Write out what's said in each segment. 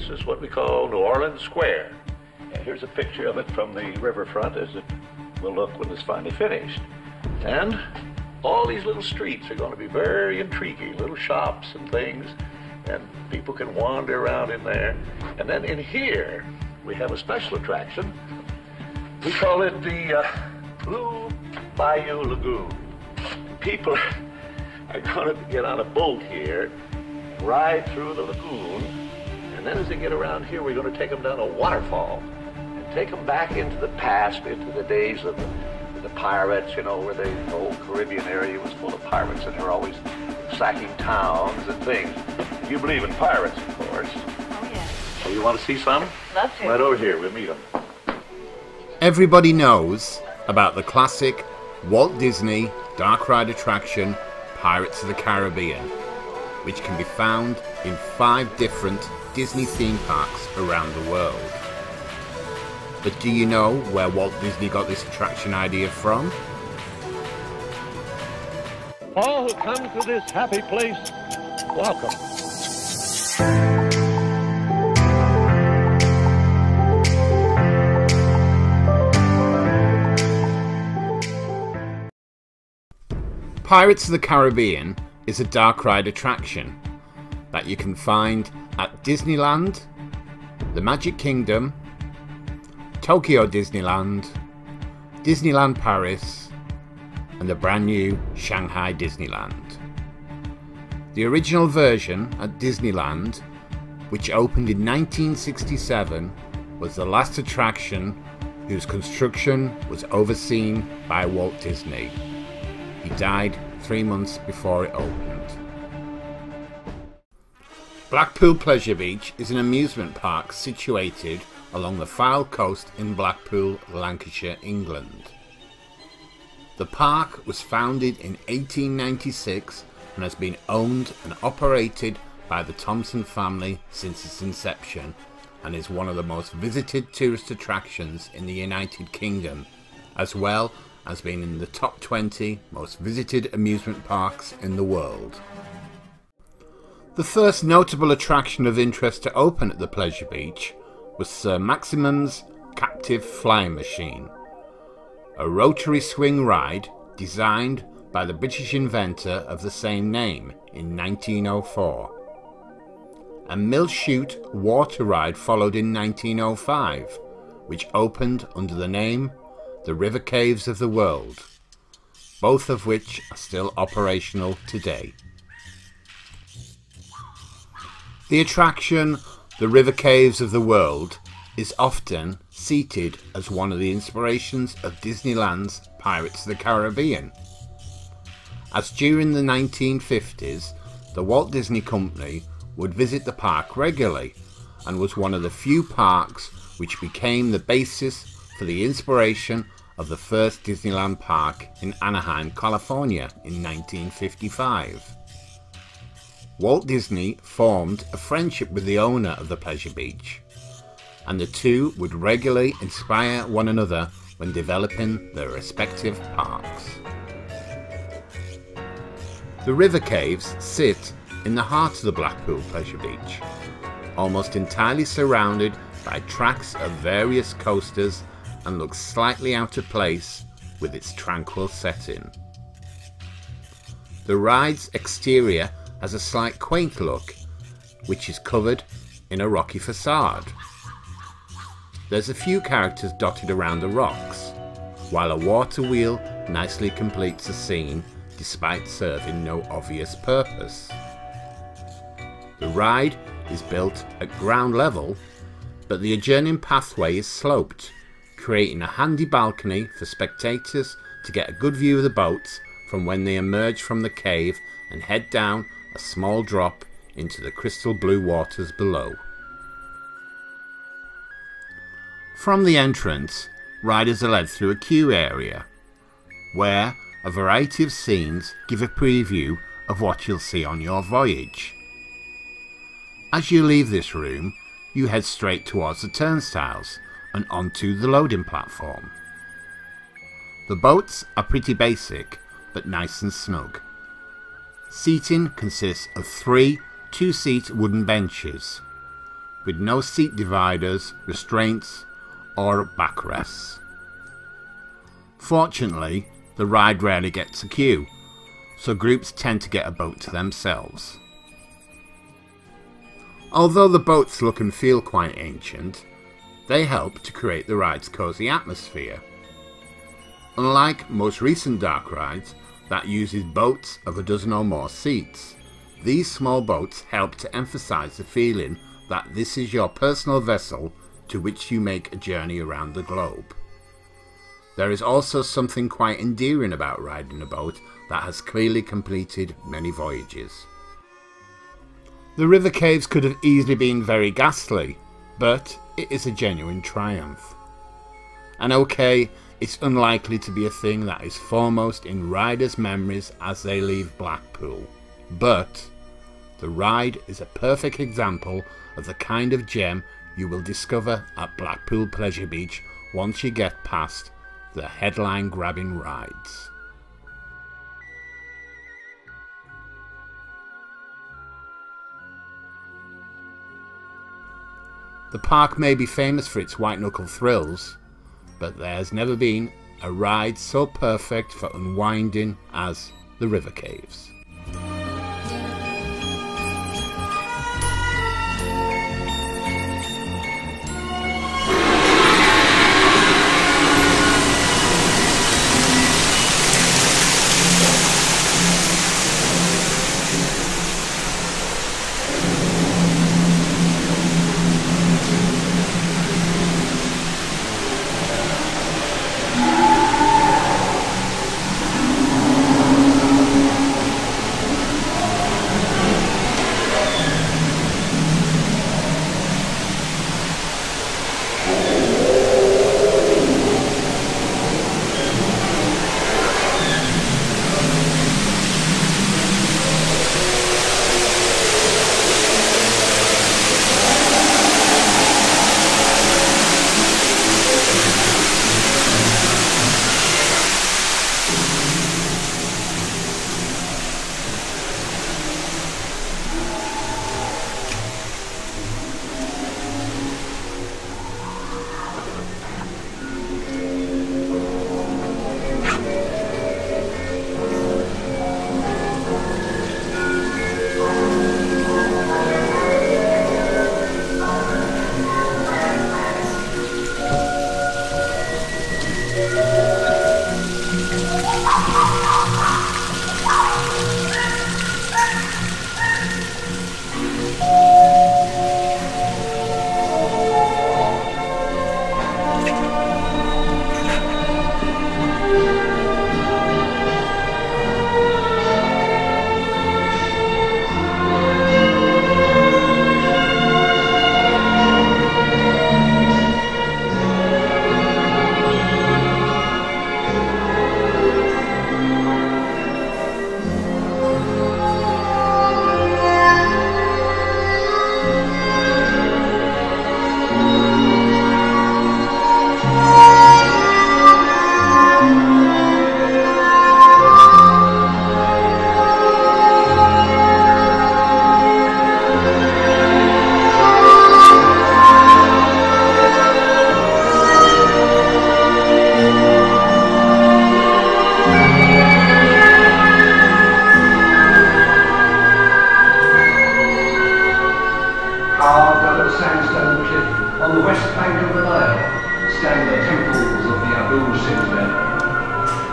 This is what we call New Orleans Square. And here's a picture of it from the riverfront as it will look when it's finally finished. And all these little streets are going to be very intriguing, little shops and things, and people can wander around in there. And then in here, we have a special attraction. We call it the Blue Bayou Lagoon. People are going to get on a boat here, ride through the lagoon, and then as they get around here, we're going to take them down a waterfall and take them back into the past, into the days of the pirates, you know, where the whole Caribbean area was full of pirates, and they're always sacking towns and things. You believe in pirates, of course. Oh, yeah. So you want to see some? Love to. Right over here, we'll meet them. Everybody knows about the classic Walt Disney dark ride attraction, Pirates of the Caribbean, which can be found in 5 different Disney theme parks around the world. But do you know where Walt Disney got this attraction idea from? All who come to this happy place, welcome. Pirates of the Caribbean is a dark ride attraction that you can find at Disneyland, the Magic Kingdom, Tokyo Disneyland, Disneyland Paris, and the brand new Shanghai Disneyland. The original version at Disneyland, which opened in 1967, was the last attraction whose construction was overseen by Walt Disney. He died 3 months before it opened. Blackpool Pleasure Beach is an amusement park situated along the Fylde coast in Blackpool, Lancashire, England. The park was founded in 1896 and has been owned and operated by the Thompson family since its inception, and is one of the most visited tourist attractions in the United Kingdom, as well as being in the top 20 most visited amusement parks in the world. The first notable attraction of interest to open at the Pleasure Beach was Sir Maximum's Captive Flying Machine, a rotary swing ride designed by the British inventor of the same name in 1904. A mill chute water ride followed in 1905, which opened under the name the River Caves of the World, both of which are still operational today. The attraction, the River Caves of the World, is often cited as one of the inspirations of Disneyland's Pirates of the Caribbean, as during the 1950s the Walt Disney Company would visit the park regularly, and was one of the few parks which became the basis for the inspiration of the first Disneyland Park in Anaheim, California in 1955. Walt Disney formed a friendship with the owner of the Pleasure Beach, and the two would regularly inspire one another when developing their respective parks. The river caves sit in the heart of the Blackpool Pleasure Beach, almost entirely surrounded by tracks of various coasters, and looks slightly out of place with its tranquil setting. The ride's exterior has a slight quaint look, which is covered in a rocky facade. There's a few characters dotted around the rocks, while a water wheel nicely completes the scene despite serving no obvious purpose. The ride is built at ground level, but the adjoining pathway is sloped, creating a handy balcony for spectators to get a good view of the boats from when they emerge from the cave and head down a small drop into the crystal blue waters below. From the entrance, riders are led through a queue area, where a variety of scenes give a preview of what you'll see on your voyage. As you leave this room, you head straight towards the turnstiles and onto the loading platform. The boats are pretty basic, but nice and snug. Seating consists of 3 two-seat wooden benches, with no seat dividers, restraints or backrests. Fortunately, the ride rarely gets a queue, so groups tend to get a boat to themselves. Although the boats look and feel quite ancient, they help to create the ride's cosy atmosphere. Unlike most recent dark rides that uses boats of a dozen or more seats, these small boats help to emphasize the feeling that this is your personal vessel to which you make a journey around the globe. There is also something quite endearing about riding a boat that has clearly completed many voyages. The river caves could have easily been very ghastly, but it is a genuine triumph. And okay, it's unlikely to be a thing that is foremost in riders' memories as they leave Blackpool, but the ride is a perfect example of the kind of gem you will discover at Blackpool Pleasure Beach once you get past the headline-grabbing rides. The park may be famous for its white-knuckle thrills, but there has never been a ride so perfect for unwinding as the river caves.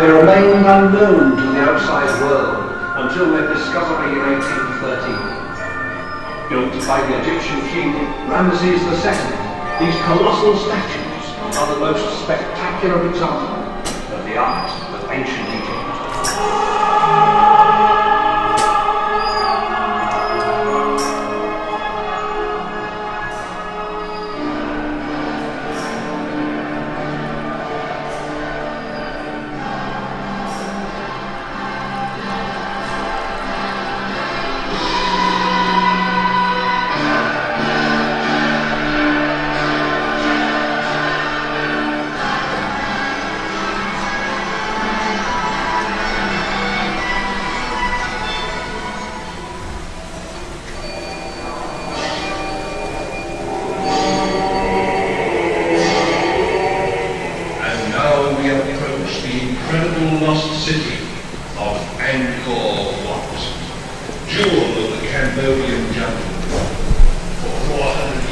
They remained unknown to the outside world until their discovery in 1813. Built by the Egyptian king Ramses II, these colossal statues are the most spectacular example of the art of ancient Egypt.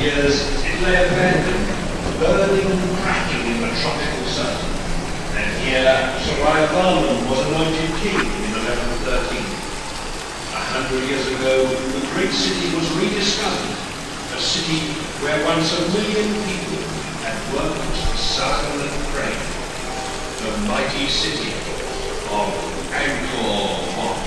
years, it lay abandoned, burning and cracking in the tropical sun. And here, Surayavarman was anointed king in 1113. 100 years ago, the great city was rediscovered, a city where once 1 million people had worked, sung and prayed. The mighty city of Angkor Wat.